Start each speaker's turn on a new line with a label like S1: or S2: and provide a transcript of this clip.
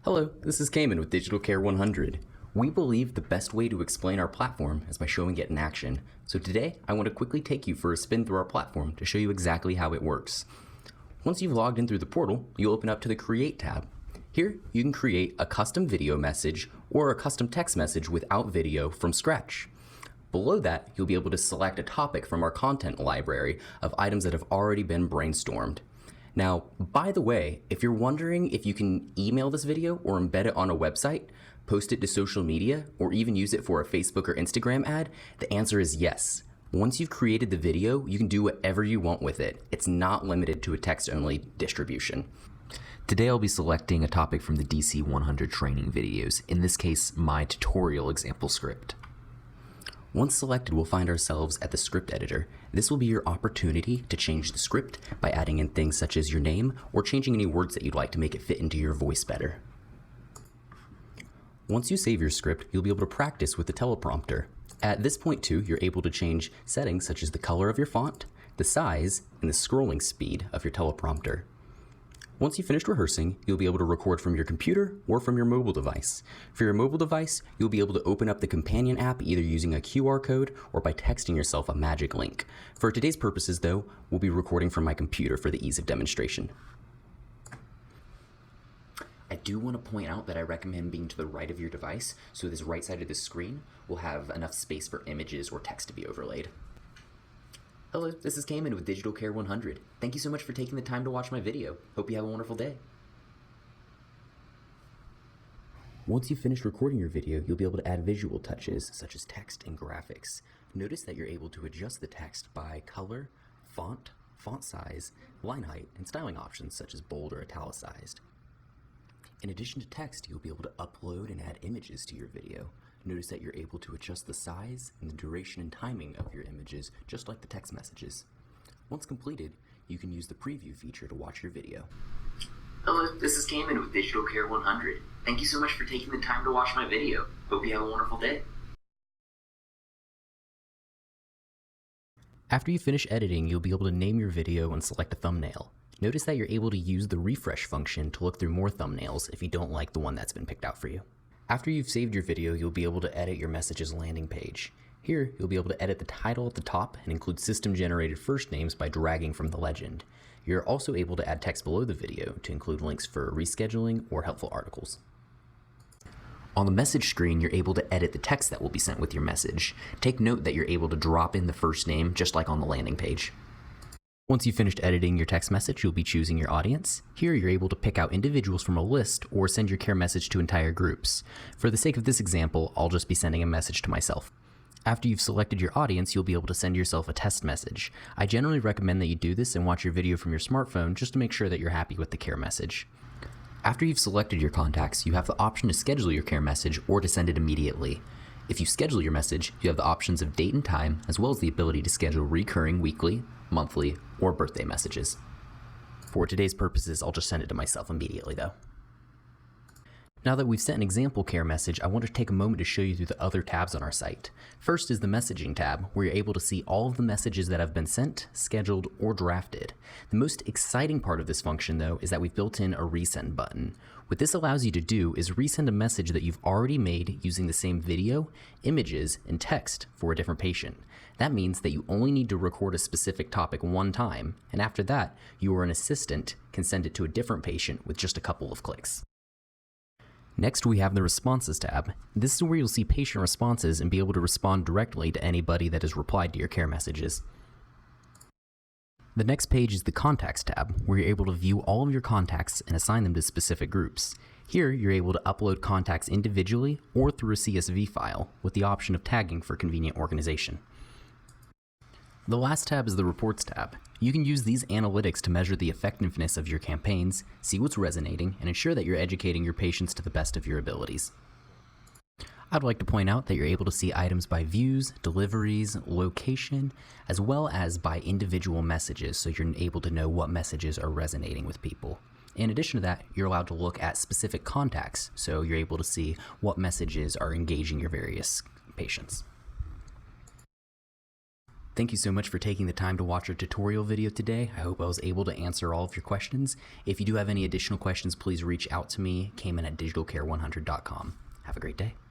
S1: Hello, this is Cayman with Digital Care 100. We believe the best way to explain our platform is by showing it in action. So today, I want to quickly take you for a spin through our platform to show you exactly how it works. Once you've logged in through the portal, you'll open up to the Create tab. Here, you can create a custom video message or a custom text message without video from scratch. Below that, you'll be able to select a topic from our content library of items that have already been brainstormed. Now, by the way, if you're wondering if you can email this video or embed it on a website, post it to social media, or even use it for a Facebook or Instagram ad, the answer is yes. Once you've created the video, you can do whatever you want with it. It's not limited to a text-only distribution.
S2: Today I'll be selecting a topic from the DC100 training videos, in this case, my tutorial example script.
S1: Once selected, we'll find ourselves at the script editor. This will be your opportunity to change the script by adding in things such as your name or changing any words that you'd like to make it fit into your voice better. Once you save your script, you'll be able to practice with the teleprompter. At this point too, you're able to change settings such as the color of your font, the size, and the scrolling speed of your teleprompter. Once you've finished rehearsing, you'll be able to record from your computer or from your mobile device. For your mobile device, you'll be able to open up the companion app either using a QR code or by texting yourself a magic link. For today's purposes though, we'll be recording from my computer for the ease of demonstration. I do want to point out that I recommend being to the right of your device, so this right side of the screen will have enough space for images or text to be overlaid. Hello, this is Cayman with Digital Care 100. Thank you so much for taking the time to watch my video. Hope you have a wonderful day. Once you've finished recording your video, you'll be able to add visual touches such as text and graphics. Notice that you're able to adjust the text by color, font size, line height, and styling options such as bold or italicized. In addition to text, you'll be able to upload and add images to your video. Notice that you're able to adjust the size and the duration and timing of your images, just like the text messages. Once completed, you can use the preview feature to watch your video. Hello, this is Cayman with Digital Care 100. Thank you so much for taking the time to watch my video. Hope you have a wonderful day. After you finish editing, you'll be able to name your video and select a thumbnail. Notice that you're able to use the refresh function to look through more thumbnails if you don't like the one that's been picked out for you. After you've saved your video, you'll be able to edit your message's landing page. Here, you'll be able to edit the title at the top and include system-generated first names by dragging from the legend. You're also able to add text below the video to include links for rescheduling or helpful articles. On the message screen, you're able to edit the text that will be sent with your message. Take note that you're able to drop in the first name just like on the landing page. Once you've finished editing your text message, you'll be choosing your audience. Here, you're able to pick out individuals from a list or send your care message to entire groups. For the sake of this example, I'll just be sending a message to myself. After you've selected your audience, you'll be able to send yourself a test message. I generally recommend that you do this and watch your video from your smartphone just to make sure that you're happy with the care message. After you've selected your contacts, you have the option to schedule your care message or to send it immediately. If you schedule your message, you have the options of date and time, as well as the ability to schedule recurring weekly, monthly, or birthday messages. For today's purposes, I'll just send it to myself immediately though. Now that we've sent an example care message, I want to take a moment to show you through the other tabs on our site. First is the messaging tab, where you're able to see all of the messages that have been sent, scheduled, or drafted. The most exciting part of this function though is that we've built in a resend button. What this allows you to do is resend a message that you've already made using the same video, images, and text for a different patient. That means that you only need to record a specific topic one time, and after that, you or an assistant can send it to a different patient with just a couple of clicks. Next, we have the Responses tab. This is where you'll see patient responses and be able to respond directly to anybody that has replied to your care messages. The next page is the Contacts tab, where you're able to view all of your contacts and assign them to specific groups. Here, you're able to upload contacts individually or through a CSV file, with the option of tagging for convenient organization. The last tab is the Reports tab. You can use these analytics to measure the effectiveness of your campaigns, see what's resonating, and ensure that you're educating your patients to the best of your abilities. I'd like to point out that you're able to see items by views, deliveries, location, as well as by individual messages, so you're able to know what messages are resonating with people. In addition to that, you're allowed to look at specific contacts, so you're able to see what messages are engaging your various patients. Thank you so much for taking the time to watch our tutorial video today. I hope I was able to answer all of your questions. If you do have any additional questions, please reach out to me, Cayman at digitalcare100.com. Have a great day.